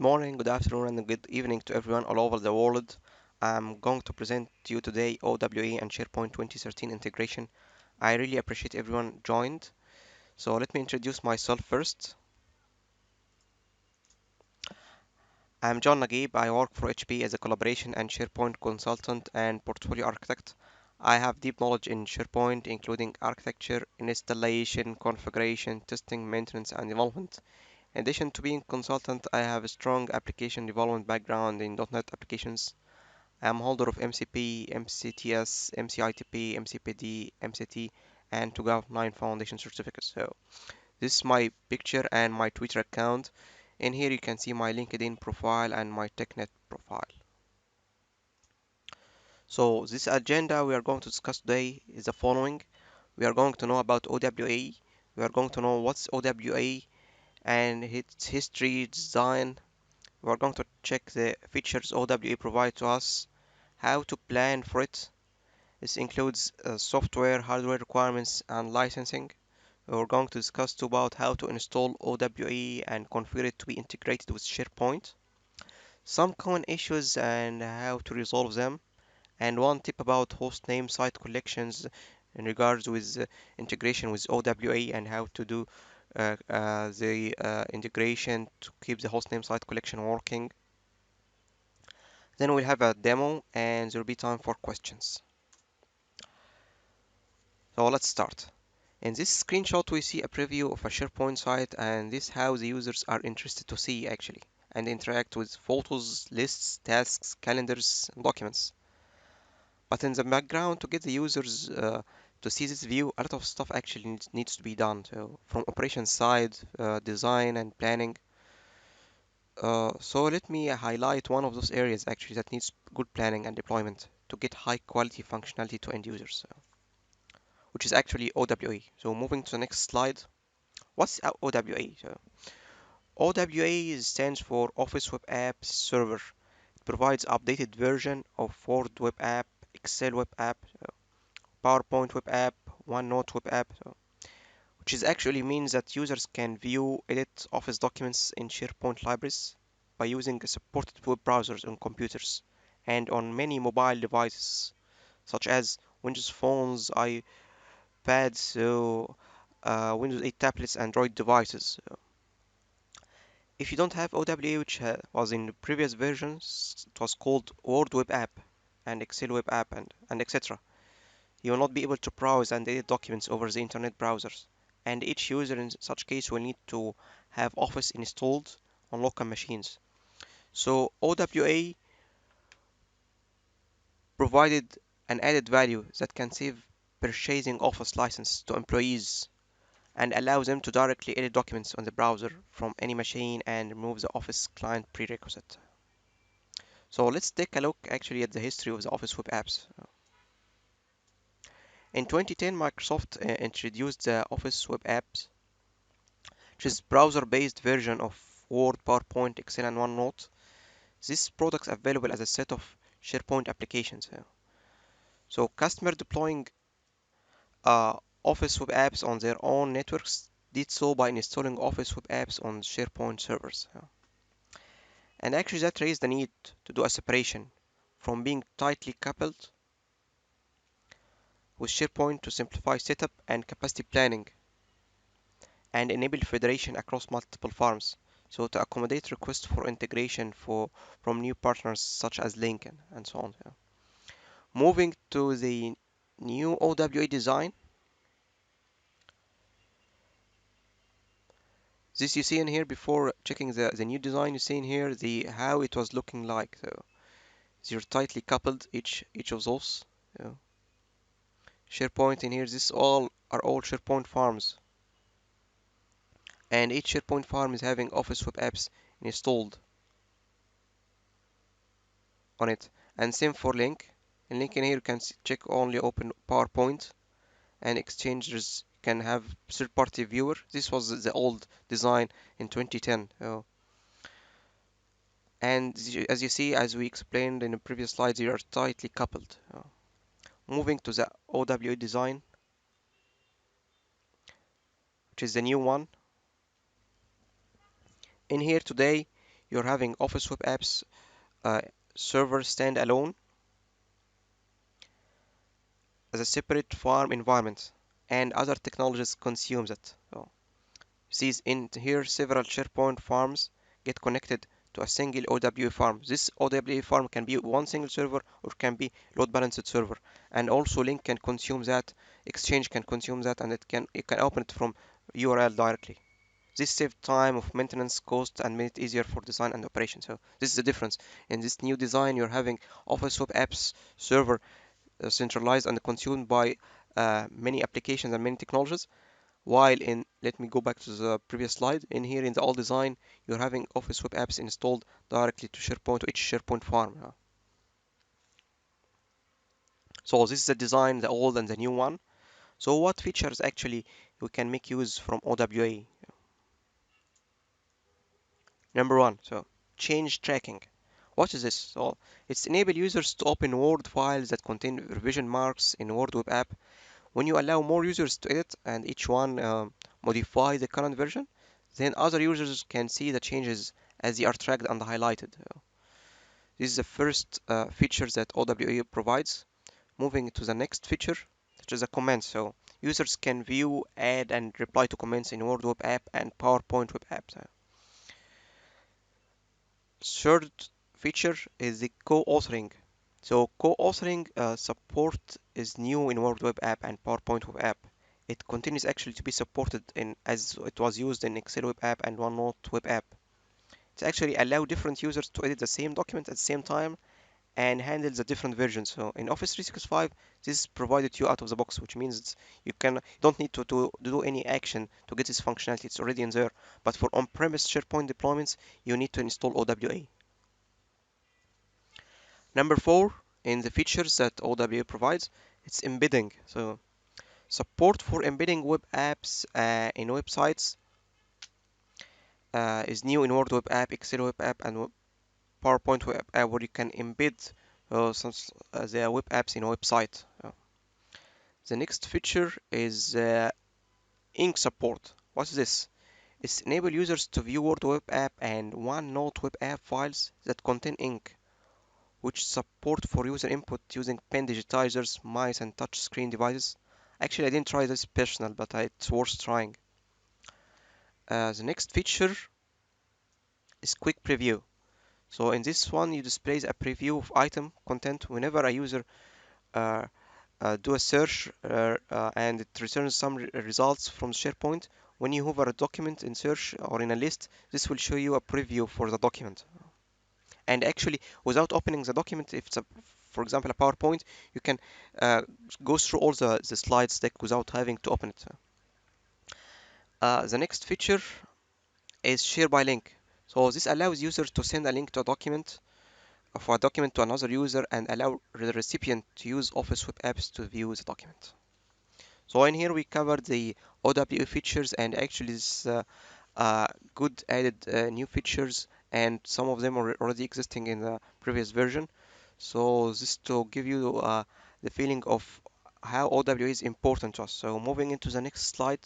morning, good afternoon, and good evening to everyone all over the world. I'm going to present to you today OWA and SharePoint 2013 integration. I really appreciate everyone joined. So let me introduce myself first. I'm John Naguib. I work for HP as a collaboration and SharePoint consultant and portfolio architect. I have deep knowledge in SharePoint, including architecture, installation, configuration, testing, maintenance, and development. In addition to being consultant, I have a strong application development background in .NET applications. I am holder of MCP, MCTS, MCITP, MCPD, MCT, and TOGAF 9 Foundation certificates. So this is my picture and my Twitter account. In here you can see my LinkedIn profile and my TechNet profile. So this agenda we are going to discuss today is the following. We are going to know about OWA. We are going to know what's OWA and its history, design. We are going to check the features OWA provide to us, how to plan for it. This includes software, hardware requirements, and licensing. We're going to discuss too about how to install OWA and configure it to be integrated with SharePoint, some common issues and how to resolve them, and one tip about hostname site collections in regards with integration with OWA and how to do the integration to keep the hostname site collection working. Then we'll have a demo and there'll be time for questions. So let's start. In this screenshot, we see a preview of a SharePoint site, and this is how the users are interested to see actually and interact with photos, lists, tasks, calendars, and documents. But in the background, to get the users to see this view, a lot of stuff actually needs to be done. So from operations side, design and planning. So let me highlight one of those areas actually that needs good planning and deployment to get high quality functionality to end users, which is actually OWA. So moving to the next slide. What's OWA? So OWA stands for Office Web Apps Server. It provides updated version of Word Web App, Excel Web App, PowerPoint Web App, OneNote Web App, which is actually means that users can view, edit Office documents in SharePoint libraries by using supported web browsers on computers and on many mobile devices such as Windows phones, iPads, Windows 8 tablets, Android devices. If you don't have OWA, which was in the previous versions, it was called Word Web App and Excel Web App and etc. You will not be able to browse and edit documents over the internet browsers, and each user in such case will need to have Office installed on local machines. So OWA provided an added value that can save purchasing Office license to employees and allows them to directly edit documents on the browser from any machine and remove the Office client prerequisite. So let's take a look actually at the history of the Office web apps. In 2010, Microsoft introduced the Office web apps, which is browser-based version of Word, PowerPoint, Excel, and OneNote. This product is available as a set of SharePoint applications. So customer deploying uh, Office web apps on their own networks did so by installing Office web apps on SharePoint servers. And actually that raised the need to do a separation from being tightly coupled with SharePoint to simplify setup and capacity planning and enable federation across multiple farms. So to accommodate requests for integration from new partners such as Lincoln and so on. Moving to the new OWA design, this you see in here before checking the new design. You see in here the how it was looking like. So they're tightly coupled each of those. Yeah. SharePoint in here. This all are all SharePoint farms, and each SharePoint farm is having Office web apps installed on it. And same for Link. In Link in here you can check only open PowerPoint, and Exchanges can have third-party viewer. This was the old design in 2010. And as you see, as we explained in the previous slides, they are tightly coupled. Moving to the OWA design, which is the new one. In here today, you're having Office Web Apps uh, server standalone as a separate farm environment, and other technologies consumes it. So sees in here several SharePoint farms get connected to a single OWA farm. This OWA farm can be one single server or can be load balanced server, and also Link can consume that, Exchange can consume that, and you can open it from URL directly. This saves time of maintenance cost and made it easier for design and operation. So this is the difference. In this new design, you're having Office Web Apps server centralized and consumed by many applications and many technologies. While in, let me go back to the previous slide. In here, in the old design, you're having Office Web Apps installed directly to SharePoint, to each SharePoint farm. So this is the design, the old and the new one. So what features actually we can make use from OWA? Number one, so change tracking. What is this? So it's enable users to open Word files that contain revision marks in Word Web App. When you allow more users to edit and each one modify the current version, then other users can see the changes as they are tracked and highlighted. This is the first feature that OWA provides. Moving to the next feature, which is a comment. So users can view, add, and reply to comments in Word Web App and PowerPoint Web App. Third feature is the co-authoring. So co-authoring support is new in Word Web App and PowerPoint Web App. It continues actually to be supported in as it was used in Excel Web App and OneNote Web App. It actually allow different users to edit the same document at the same time and handle the different versions. So in Office 365, this is provided to you out of the box, which means you don't need to do any action to get this functionality. It's already in there. But for on-premise SharePoint deployments, you need to install OWA. Number four, in the features that OWA provides, it's embedding. So support for embedding web apps in websites is new in Word Web App, Excel Web App, and PowerPoint Web App, where you can embed the web apps in a website. The next feature is ink support. What is this? It's enable users to view Word Web App and OneNote Web App files that contain ink, which support for user input using pen digitizers, mice, and touch screen devices. Actually, I didn't try this personal, but it's worth trying. The next feature is quick preview. So in this one, you displays a preview of item content whenever a user uh, do a search and it returns some results from SharePoint. When you hover a document in search or in a list, this will show you a preview for the document. And actually, without opening the document, if it's for example a PowerPoint, you can uh, go through all the slides deck without having to open it. The next feature is share by link. So this allows users to send a link to a document to another user and allow the recipient to use Office Web Apps to view the document. So in here we covered the OWA features, and actually this good added new features, and some of them are already existing in the previous version. So this to give you the feeling of how OWA is important to us. So moving into the next slide,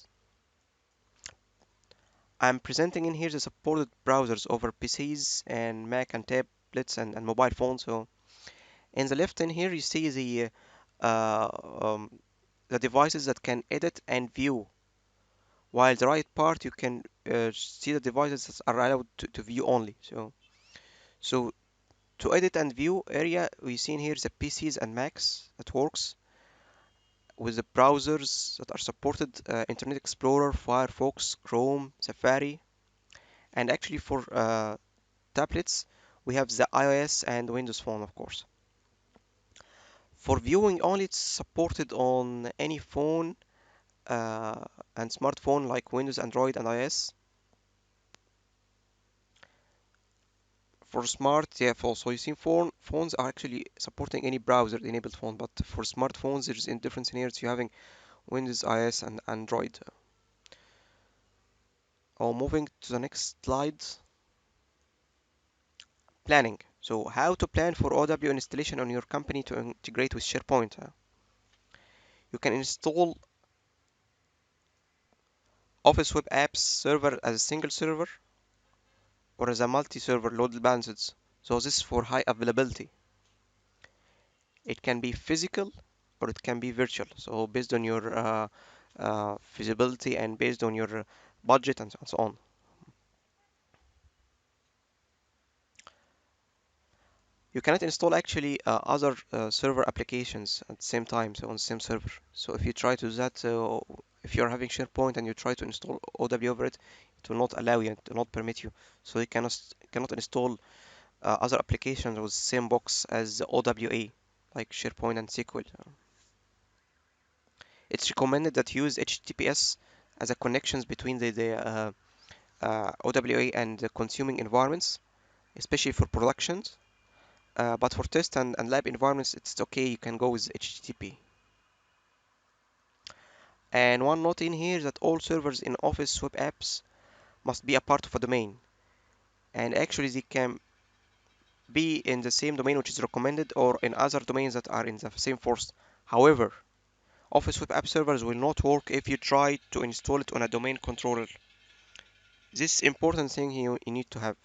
I'm presenting in here the supported browsers over PCs and Mac and tablets and mobile phones. So in the left in here you see uh, um, the devices that can edit and view, while the right part you can see the devices that are allowed to view only. So to edit and view area, we see in here the PCs and Macs that works with the browsers that are supported: Internet Explorer, Firefox, Chrome, Safari. And actually for tablets, we have the iOS and Windows Phone, of course. For viewing only, it's supported on any phone uh, and smartphone like Windows, Android, and iOS. For smart, yeah, so you see phones are actually supporting any browser enabled phone, but for smartphones, there's in different scenarios. You're having Windows, iOS, and Android. Moving to the next slide, planning. So how to plan for OW installation on your company to integrate with SharePoint. You can install Office Web Apps server as a single server, or as a multi-server load balanced. So this is for high availability. It can be physical or it can be virtual. So based on your feasibility and based on your budget and so on. You cannot install actually other server applications at the same time, so on the same server. So if you try to do that, if you're having SharePoint and you try to install OWA over it, it will not allow you, it will not permit you. So you cannot install other applications with the same box as the OWA, like SharePoint and SQL. It's recommended that you use HTTPS as a connections between the OWA and the consuming environments, especially for productions. But for test and lab environments, it's okay. You can go with HTTP. And one note in here that all servers in Office web apps must be a part of a domain. And actually, they can be in the same domain which is recommended or in other domains that are in the same force. However, Office web app servers will not work if you try to install it on a domain controller. This important thing you need to have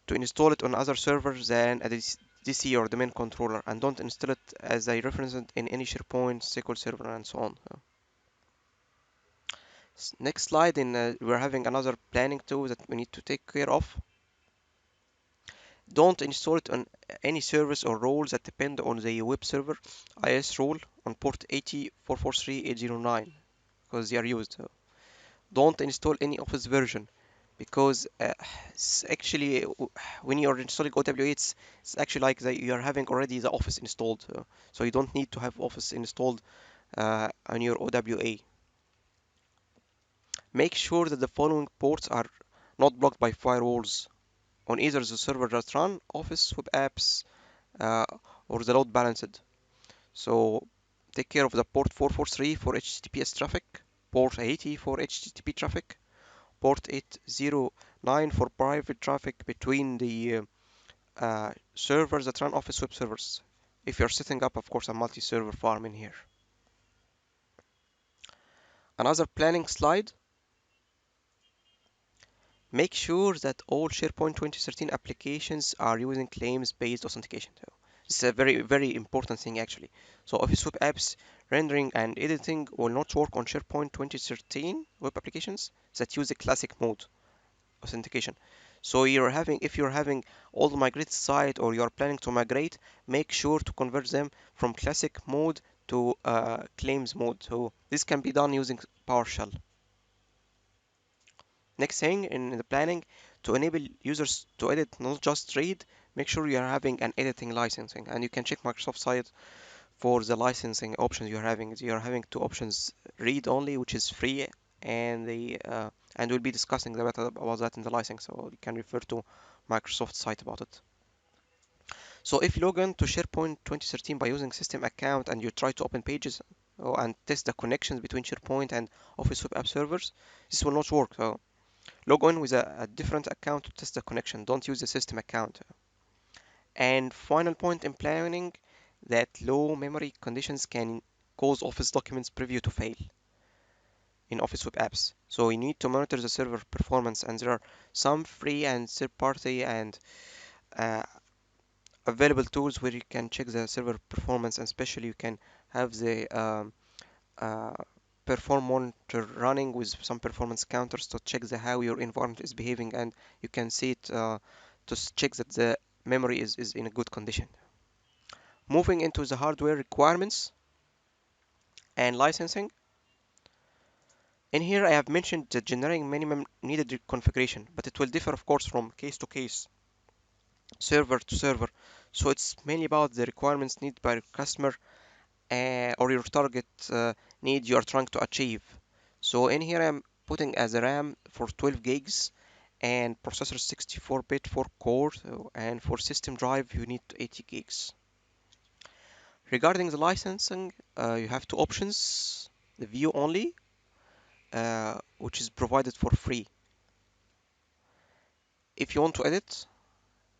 to install it on other servers than a DC or domain controller, and don't install it as I referenced in any SharePoint, SQL Server, and so on. Next slide, we're having another planning tool that we need to take care of. Don't install it on any service or roles that depend on the web server IS role on port 80.443.809 because they are used. Don't install any Office version because it's actually when you're installing OWA, it's actually like you are having already the Office installed, so you don't need to have Office installed on your OWA. Make sure that the following ports are not blocked by firewalls on either the server that run Office web apps uh, or the load balanced. So take care of the port 443 for HTTPS traffic, port 80 for HTTP traffic, port 809 for private traffic between the servers that run Office web servers. If you're setting up, of course, a multi-server farm in here. Another planning slide. Make sure that all SharePoint 2013 applications are using claims-based authentication. So this is a very, very important thing actually. So Office web apps rendering and editing will not work on SharePoint 2013 web applications that use a classic mode authentication. So if you're having all the migrated site or you're planning to migrate, make sure to convert them from classic mode to claims mode. So this can be done using PowerShell. Next thing in the planning, to enable users to edit, not just read, make sure you are having an editing licensing, and you can check Microsoft site for the licensing options you're having. You're having two options: read only, which is free, and we'll be discussing about that in the licensing, so you can refer to Microsoft site about it. So if you log in to SharePoint 2013 by using system account and you try to open pages and test the connections between SharePoint and Office web app servers, this will not work. So log in with a different account to test the connection. Don't use the system account. And final point in planning, that low memory conditions can cause Office Documents preview to fail in Office web apps. So you need to monitor the server performance, and there are some free and third party and uh, available tools where you can check the server performance, and especially you can have the uh, perform monitor running with some performance counters to check how your environment is behaving, and you can see it to check that the memory is in a good condition. Moving into the hardware requirements and licensing. In here I have mentioned the generic minimum needed configuration, but it will differ of course from case to case, server to server. So it's mainly about the requirements needed by your customer or your target need you are trying to achieve. So in here I'm putting as a RAM for 12 gigs and processor 64-bit for core, and for system drive you need 80 gigs. Regarding the licensing, you have two options: the view only, which is provided for free. If you want to edit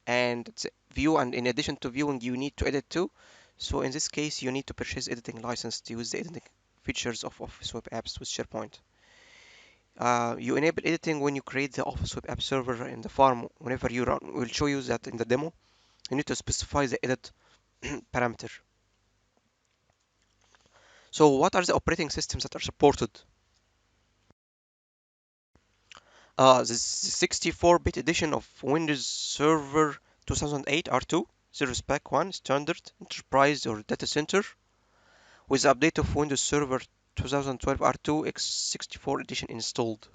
and view, and in addition to viewing you need to edit too, so in this case you need to purchase editing license to use the editing features of Office web apps with SharePoint. You enable editing when you create the Office Web App Server in the farm. Whenever you run, we'll show you that in the demo. You need to specify the edit parameter. So what are the operating systems that are supported? The 64-bit edition of Windows Server 2008 R2, Service Pack 1, Standard, Enterprise or Data Center, with the update of Windows Server 2012 R2 x64 edition installed.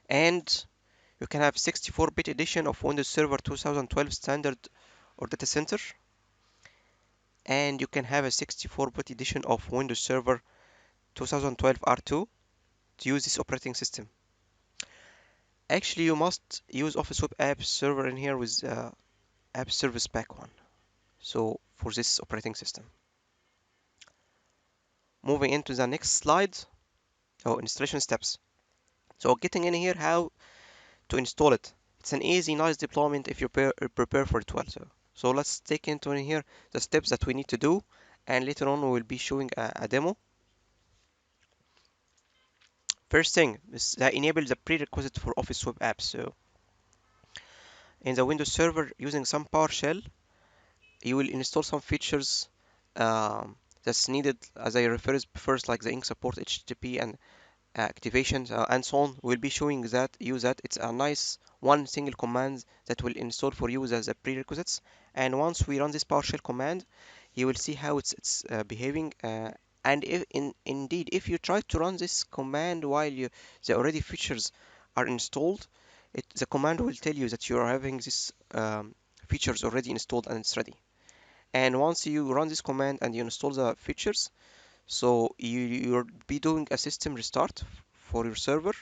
And you can have 64-bit edition of Windows Server 2012 Standard or Data Center, and you can have a 64-bit edition of Windows Server 2012 R2 to use this operating system. Actually, you must use Office Web App Server in here with App Service Pack 1. So for this operating system. Moving into the next slide, installation steps. So getting in here, how to install it. It's an easy, nice deployment if you prepare for it well. So let's take into in here the steps that we need to do, and later on we will be showing a demo. First thing is that enable the prerequisite for Office Web Apps. So in the Windows Server using some PowerShell, you will install some features that's needed, as I referred first, like the ink support, HTTP, and activations and so on. We'll be showing that it's a nice one single command that will install for you as a prerequisites. And once we run this PowerShell command, you will see how it's behaving. And indeed, if you try to run this command while the already features are installed, the command will tell you that you are having this features already installed and it's ready. And once you run this command and you install the features, so you'll be doing a system restart for your server.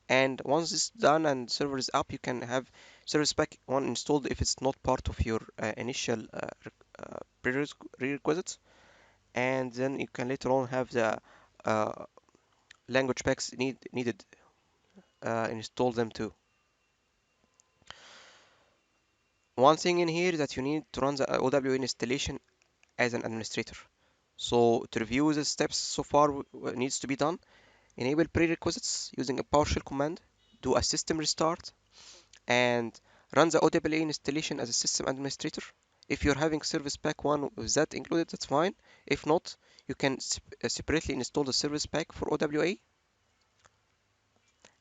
And once it's done and server is up, you can have Service Pack 1 installed if it's not part of your initial prerequisites. And then you can later on have the uh, language packs needed install them too. One thing in here that you need to run the OWA installation as an administrator. So to review the steps so far needs to be done. Enable prerequisites using a PowerShell command, do a system restart, and run the OWA installation as a system administrator. If you're having Service Pack 1 with that included, that's fine. If not, you can separately install the Service Pack for OWA.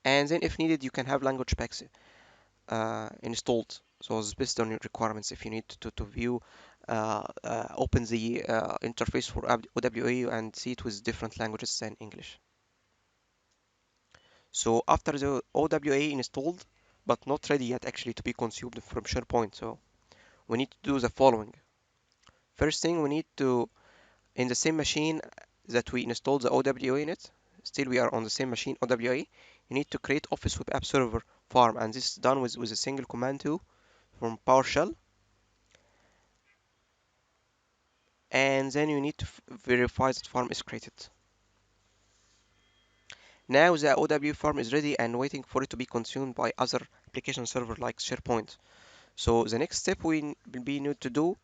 And then if needed, you can have language packs installed. So it's based on your requirements. If you need to view, open the interface for OWA and see it with different languages than English. So after the OWA installed, but not ready yet actually to be consumed from SharePoint, so we need to do the following. First thing, we need to, in the same machine that we installed the OWA in it, still we are on the same machine OWA, you need to create Office Web App Server farm, and this is done with a single command too from PowerShell. And then you need to verify that farm is created. Now the OWA farm is ready and waiting for it to be consumed by other application server like SharePoint. So the next step we will be need to do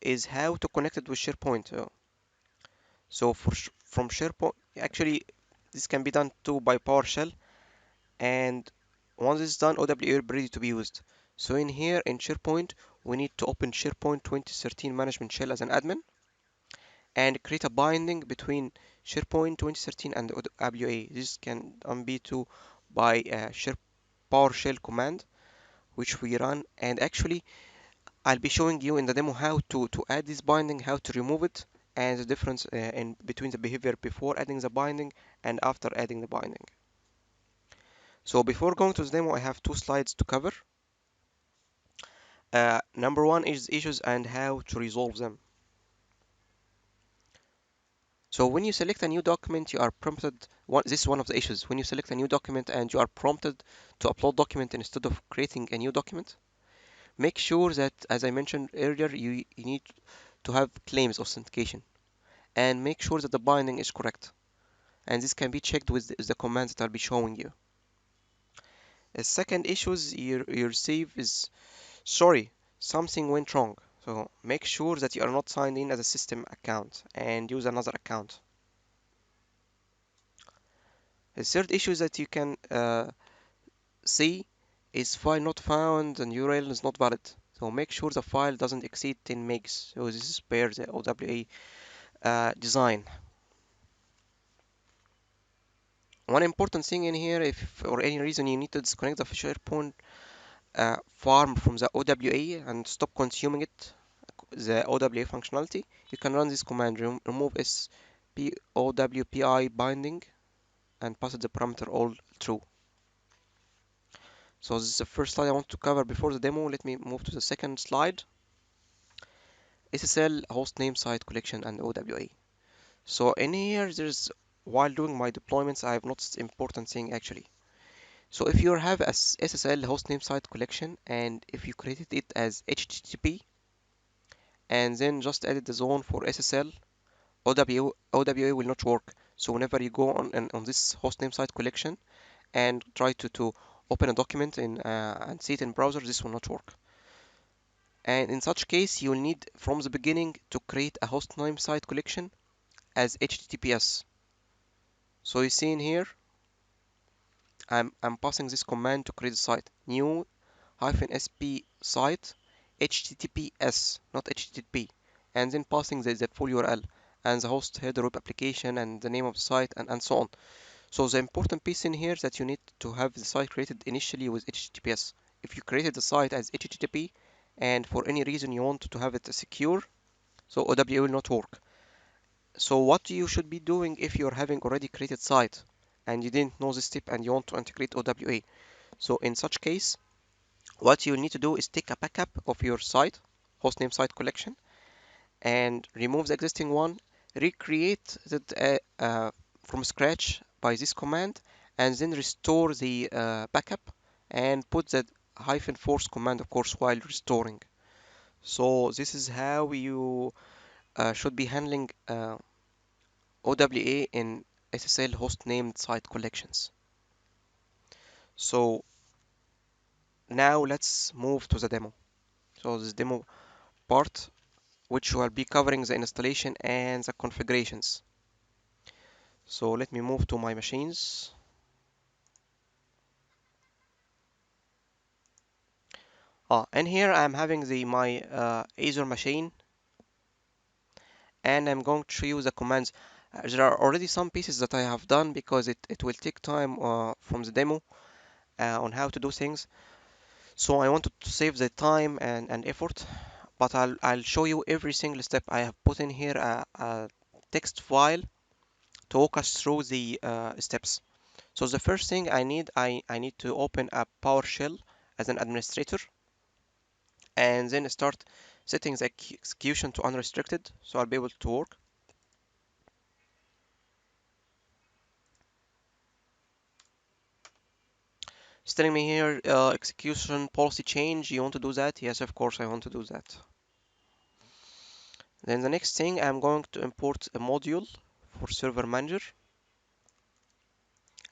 is how to connect it with SharePoint. So from SharePoint, actually, this can be done too by PowerShell. And once it's done, OWA will be ready to be used. So in here in SharePoint, we need to open SharePoint 2013 Management Shell as an admin and create a binding between SharePoint 2013 and OWA. This can be too by PowerShell command, which we run. And actually, I'll be showing you in the demo how to add this binding, how to remove it, and the difference in between the behavior before adding the binding and after adding the binding. So before going to the demo, I have two slides to cover. Number one is issues and how to resolve them. So when you select a new document, you are prompted, this is one of the issues. When you select a new document and you are prompted to upload document instead of creating a new document, make sure that, as I mentioned earlier, you need to have claims authentication and make sure that the binding is correct. And this can be checked with the commands that I'll be showing you. The second issues you receive is, sorry, something went wrong. So make sure that you are not signed in as a system account and use another account. The third issue that you can see is file not found and URL is not valid. So make sure the file doesn't exceed 10 megs. So this is per the OWA design. One important thing in here, if for any reason you need to disconnect the SharePoint farm from the OWA and stop consuming it, the OWA functionality, you can run this command, remove SPOWPI binding, and pass it the parameter all true. So this is the first slide I want to cover before the demo. Let me move to the second slide. SSL hostname site collection and OWA. So in here, while doing my deployments, I have noticed important thing actually. So if you have a SSL hostname site collection and if you created it as HTTP and then just added the zone for SSL, OWA will not work. So whenever you go on this hostname site collection and try to open a document and see it in browser, this will not work. And in such case, you'll need from the beginning to create a hostname site collection as HTTPS. So you see in here, I'm passing this command to create a site, new -sp site HTTPS, not HTTP, and then passing the full URL and the host header web application and the name of the site and so on. So the important piece in here is that you need to have the site created initially with HTTPS. If you created the site as HTTP and for any reason you want to have it secure, so OWA will not work. So what you should be doing if you're having already created site and you didn't know this tip and you want to integrate OWA. So in such case, what you need to do is take a backup of your site, hostname site collection, and remove the existing one, recreate that from scratch by this command, and then restore the backup and put the -force command, of course, while restoring. So this is how you should be handling OWA in SSL host named site collections. So now let's move to the demo. So this demo part, which will be covering the installation and the configurations. So let me move to my machines. And here I'm having my Azure machine, and I'm going to show you the commands. There are already some pieces that I have done because it will take time from the demo on how to do things. So I wanted to save the time and effort, but I'll show you every single step. I have put in here a text file to walk us through the steps. So the first thing I need to open a PowerShell as an administrator and then start setting the execution to unrestricted so I'll be able to work. It's telling me here execution policy change. You want to do that? Yes, of course I want to do that. Then the next thing, I'm going to import a module for server manager.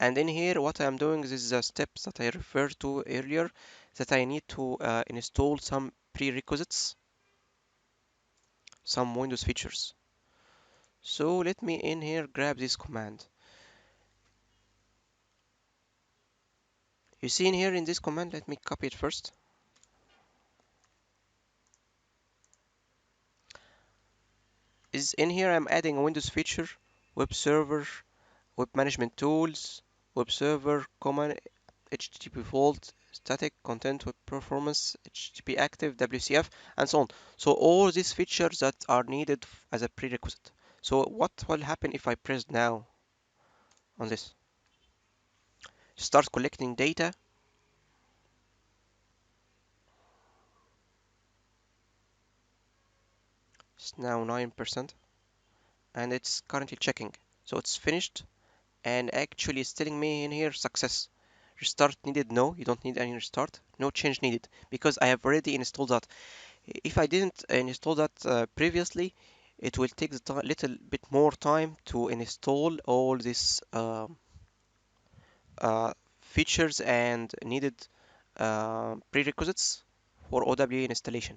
And in here, what I'm doing is the steps that I referred to earlier, that I need to install some prerequisites, some Windows features. So let me in here grab this command. You see in here in this command, let me copy it first. Is in here I'm adding a Windows feature, web server, web management tools, web server, common, HTTP vault, static content web performance, HTTP active, WCF, and so on. So all these features that are needed as a prerequisite. So what will happen if I press now on this? Start collecting data. It's now 9% and it's currently checking. So it's finished and actually it's telling me in here success. Restart needed? No, you don't need any restart. No change needed because I have already installed that. If I didn't install that previously, it will take a little bit more time to install all these features and needed prerequisites for OWA installation.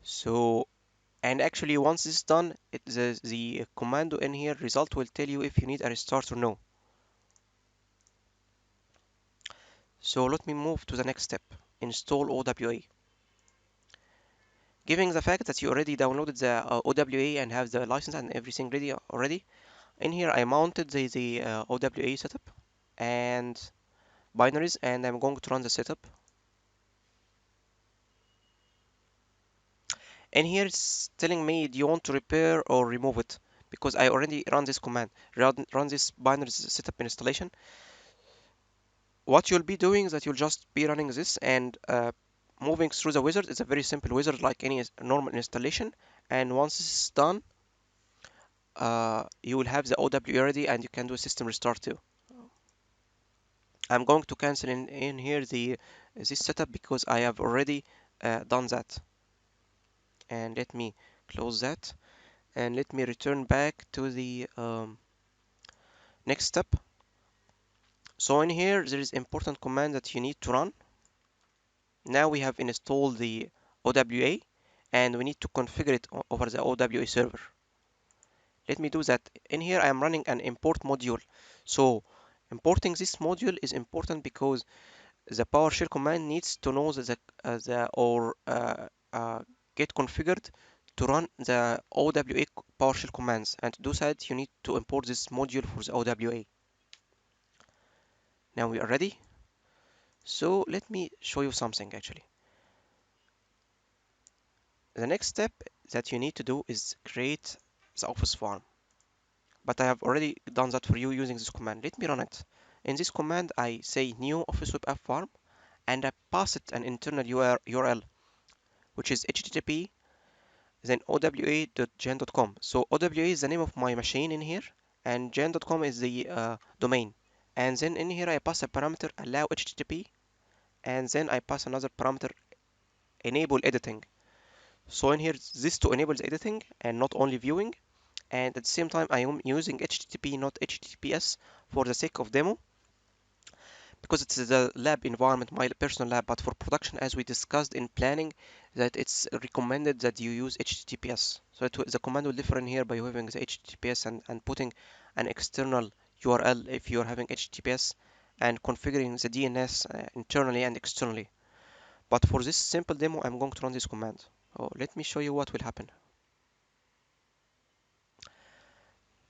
So And actually once this is done, the commando in here result will tell you if you need a restart or no. So let me move to the next step, install OWA. Given the fact that you already downloaded the OWA and have the license and everything ready already, in here I mounted the OWA setup and binaries, and I'm going to run the setup. And here it's telling me, do you want to repair or remove it? Because I already run this command, run this binary setup installation. What you'll be doing is that you'll just be running this and moving through the wizard. It's a very simple wizard like any normal installation. And once this is done, you will have the OWA ready and you can do a system restart too. I'm going to cancel in here this setup because I have already done that. And let me close that. And let me return back to the next step. So in here there is important command that you need to run. Now we have installed the OWA and we need to configure it over the OWA server. Let me do that. In here I am running an import module. So importing this module is important because the PowerShell command needs to know get configured to run the OWA PowerShell commands, and to do that you need to import this module for the OWA. Now we are ready. So let me show you something actually. The next step that you need to do is create the office farm. But I have already done that for you using this command. Let me run it. In this command I say new office web app farm and I pass it an internal URL which is http then owa.gen.com. So owa is the name of my machine in here and gen.com is the domain. And then in here I pass a parameter allow http and then I pass another parameter enable editing. So in here this to enable the editing and not only viewing, and at the same time I am using HTTP not HTTPS for the sake of demo because it's the lab environment, my personal lab, but for production as we discussed in planning that it's recommended that you use HTTPS. So the command will differ in here by having the HTTPS and putting an external URL if you're having HTTPS and configuring the DNS internally and externally. But for this simple demo I'm going to run this command. Oh, let me show you what will happen.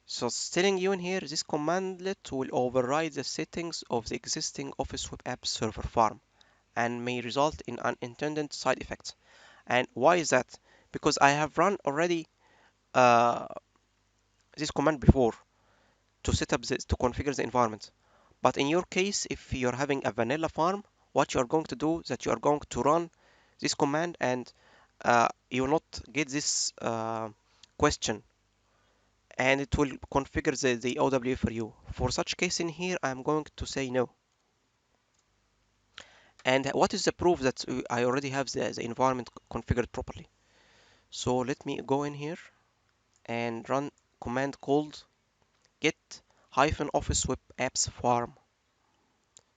So it's telling you in here, this commandlet will override the settings of the existing Office Web App Server farm and may result in unintended side effects. And why is that? Because I have run already uh, this command before to set up this, to configure the environment. But in your case, if you're having a vanilla farm, what you are going to do is that you are going to run this command and you will not get this question and it will configure the OWA for you. For such case in here, I'm going to say no. And what is the proof that I already have the environment configured properly? So let me go in here and run command called get hyphen office web apps farm.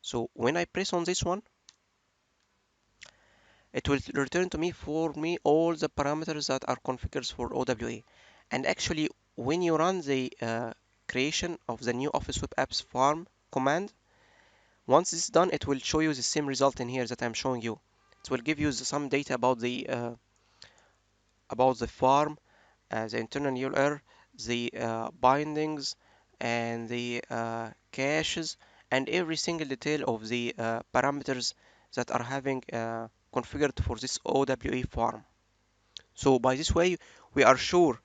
So when I press on this one, it will return to me for me all the parameters that are configured for OWA. And actually, when you run the creation of the new office web apps farm command, once this is done, it will show you the same result in here that I'm showing you. It will give you some data about the farm, the internal URL, the bindings, and the caches, and every single detail of the parameters that are having configured for this OWA farm. So by this way, we are sure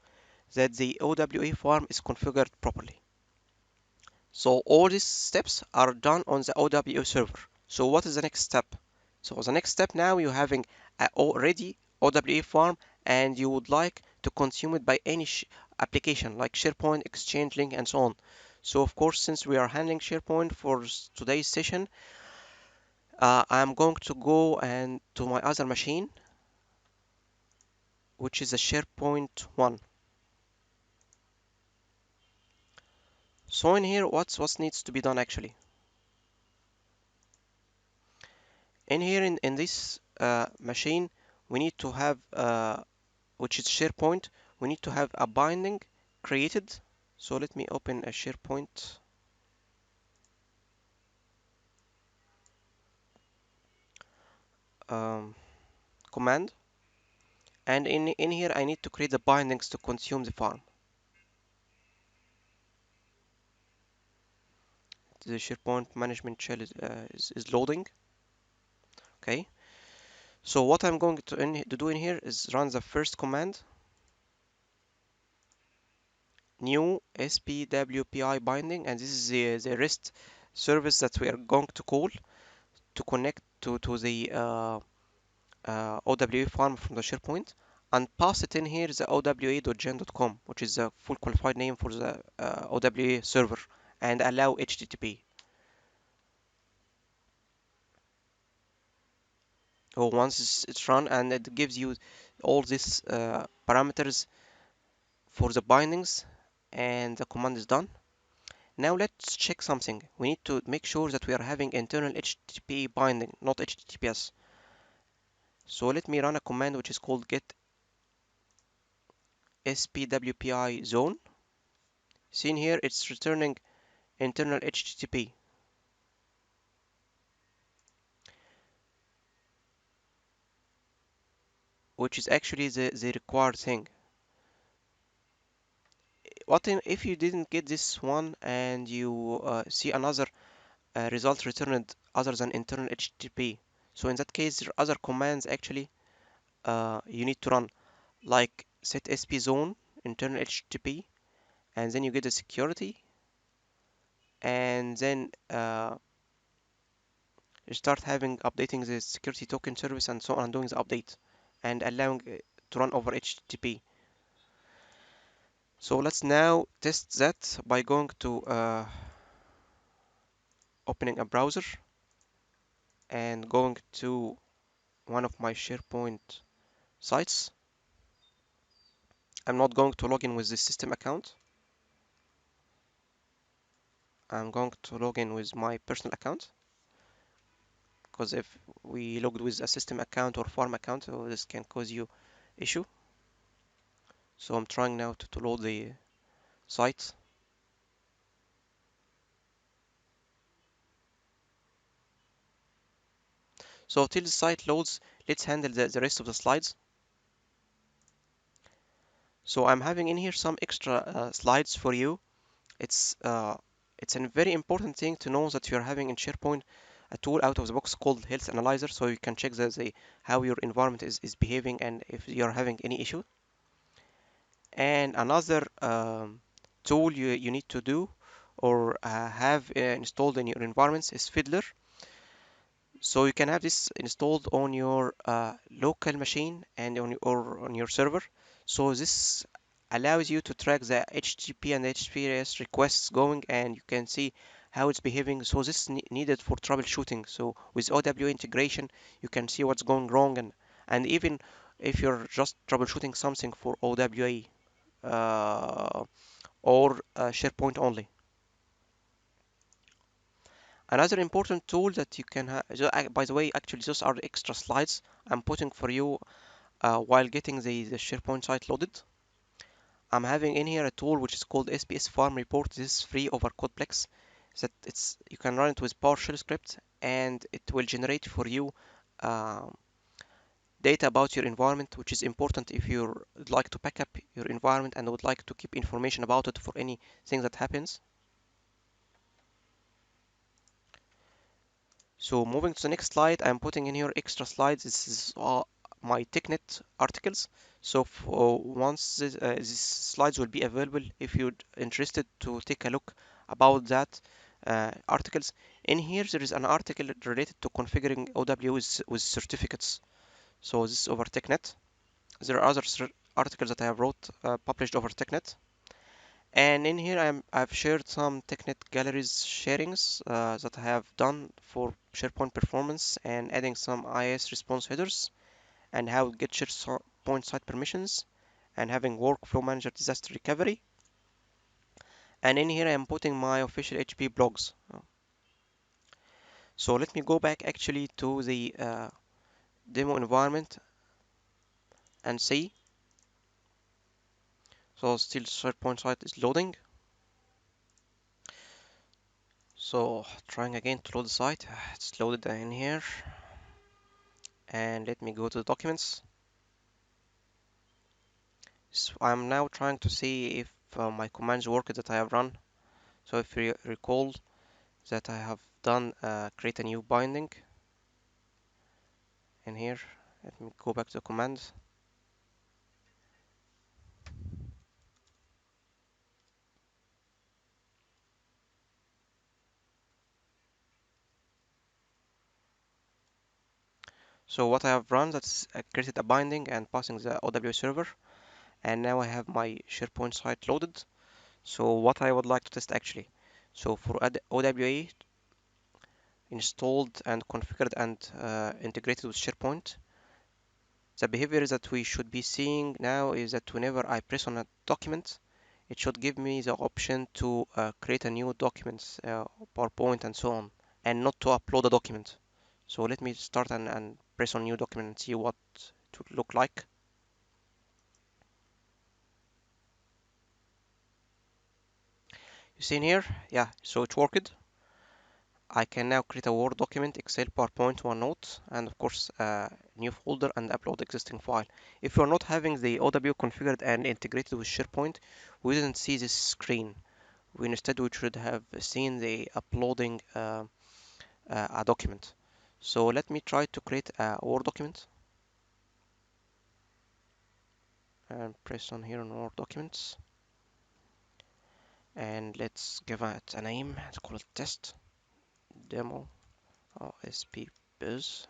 that the OWA farm is configured properly. So all these steps are done on the OWA server. So what is the next step? So the next step now you're having a already OWA farm and you would like to consume it by any application like SharePoint, Exchange Link, and so on. So of course, since we are handling SharePoint for today's session, I'm going to go and to my other machine, which is a SharePoint one. So in here, what needs to be done actually? In here in this machine, we need to have which is SharePoint, we need to have a binding created. So let me open a SharePoint um, command, and in here I need to create the bindings to consume the farm. The SharePoint management shell is loading. Okay, so what I'm going to do in here is run the first command, new SPWPI binding, and this is the REST service that we are going to call to connect to the OWA farm from the SharePoint, and pass it in here the owa.gen.com, which is the full qualified name for the OWA server, and allow HTTP. So once it's run and it gives you all these parameters for the bindings, and the command is done. Now let's check something. We need to make sure that we are having internal HTTP binding, not HTTPS. So let me run a command which is called get spwpi zone. See in here it's returning internal HTTP, which is actually the required thing. What if you didn't get this one and you see another result returned other than internal HTTP? So in that case, there are other commands actually you need to run, like set sp zone internal HTTP, and then you get the security, and then you start having updating the security token service and so on, doing the update and allowing to run over HTTP. So let's now test that by going to opening a browser and going to one of my SharePoint sites. I'm not going to log in with the system account. I'm going to log in with my personal account, because if we logged with a system account or farm account, this can cause you issue. So I'm trying now to load the site. So till the site loads, let's handle the rest of the slides. So I'm having in here some extra slides for you. It's a very important thing to know that you're having in SharePoint a tool out of the box called Health Analyzer, so you can check how your environment is behaving and if you're having any issue. And another tool you need to do or have installed in your environments is Fiddler. So you can have this installed on your local machine and or on your server. So this allows you to track the HTTP and HTTPS requests going, and you can see how it's behaving. So this is needed for troubleshooting. So with OWA integration, you can see what's going wrong, and even if you're just troubleshooting something for OWA or SharePoint only. Another important tool that you can have, by the way, actually those are the extra slides I'm putting for you while getting the SharePoint site loaded. I'm having in here a tool which is called SPS Farm Report. This is free over Codeplex. That you can run it with PowerShell script, and it will generate for you um, data about your environment, which is important if you would like to back up your environment and would like to keep information about it for anything that happens. So moving to the next slide, I'm putting in here extra slides. This is my TechNet articles. So for once these slides will be available if you're interested to take a look about that articles. In here there is an article related to configuring OWA with certificates. So this is over TechNet. There are other articles that I have wrote published over TechNet. And in here I've shared some TechNet galleries sharings that I have done for SharePoint performance, and adding some IIS response headers and how to get SharePoint site permissions and having workflow manager disaster recovery. And in here I'm putting my official HP blogs. So let me go back actually to the demo environment and see. So still SharePoint site is loading. So trying again to load the site. It's loaded in here. And let me go to the documents. So I'm now trying to see if my commands work that I have run. So if you recall that I have done create a new binding in here. Let me go back to the commands. So what I have run, that's created a binding and passing the OWA server, and now I have my SharePoint site loaded. So what I would like to test actually, so for OWA installed and configured and integrated with SharePoint, the behavior that we should be seeing now is that whenever I press on a document, it should give me the option to create a new document, PowerPoint and so on, and not to upload a document. So let me start and press on new document and see what it would look like. You see in here, yeah, so it worked. I can now create a Word document, Excel, PowerPoint, OneNote, and of course a new folder and upload existing file. If you're not having the OW configured and integrated with SharePoint, we didn't see this screen. Instead we should have seen the uploading a document. So let me try to create a Word document and press on here on Word documents, and let's give it a name. Let's call it test demo sp biz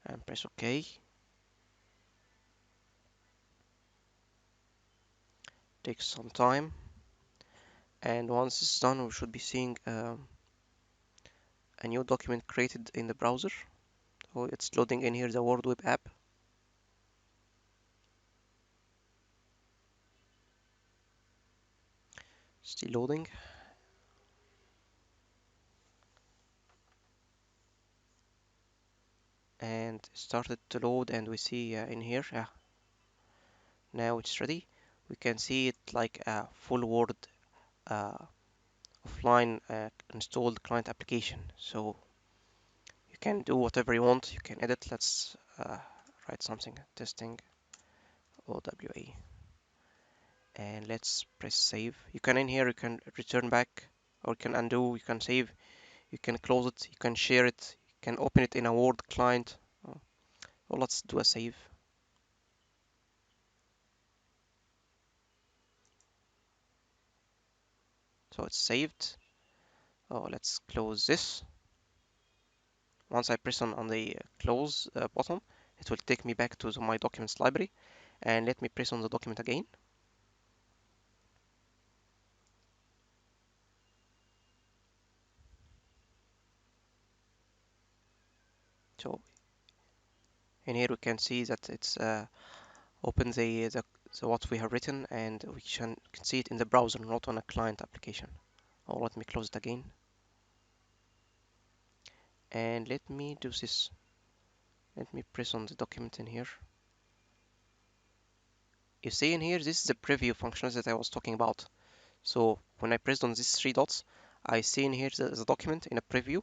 and press OK. Takes some time, and once it's done we should be seeing a new document created in the browser. So it's loading in here the Word Web app. Still loading, and started to load, and we see in here, yeah, now it's ready. We can see it like a full Word uh, offline installed client application. So you can do whatever you want. You can edit. Let's write something, testing OWA, and let's press save. You can in here, you can return back, or you can undo, you can save, you can close it, you can share it, you can open it in a Word client. Well, let's do a save. So it's saved. Oh, let's close this. Once I press on the close button, it will take me back to my documents library, and let me press on the document again. So in here we can see that it's open the what we have written, and we can see it in the browser, not on a client application. Oh, let me close it again, and let me do this. Let me press on the document in here. You see in here, this is the preview functions that I was talking about. So when I pressed on these three dots, I see in here the document in a preview,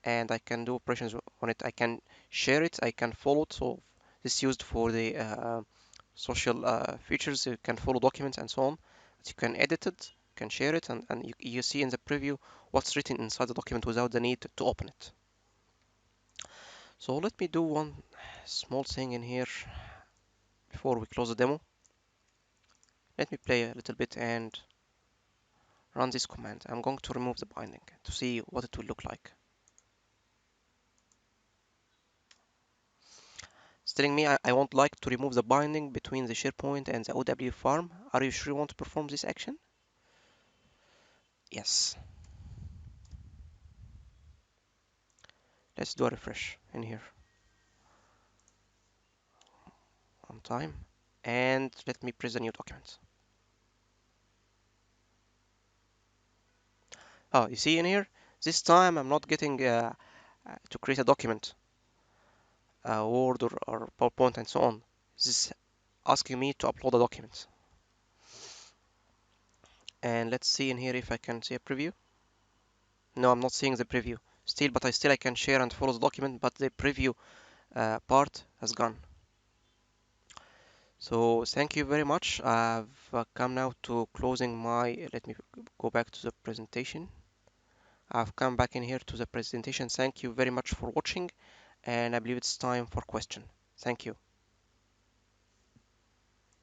and I can do operations on it. I can share it, I can follow it. So this is used for the social features. You can follow documents and so on. But you can edit it, you can share it, and you see in the preview what's written inside the document without the need to open it. So let me do one small thing in here before we close the demo. Let me play a little bit and run this command. I'm going to remove the binding to see what it will look like. It's telling me I won't like to remove the binding between the SharePoint and the OW farm. Are you sure you want to perform this action? Yes. Let's do a refresh in here. On time. And let me press the new document. Oh, you see in here? This time I'm not getting to create a document, Word or PowerPoint and so on. This asking me to upload a document. And let's see in here if I can see a preview. No, I'm not seeing the preview still, but I can share and follow the document, but the preview part has gone. So thank you very much. I've come now to closing my, let me go back to the presentation. I've come back in here to the presentation. Thank you very much for watching, and I believe it's time for question. Thank you.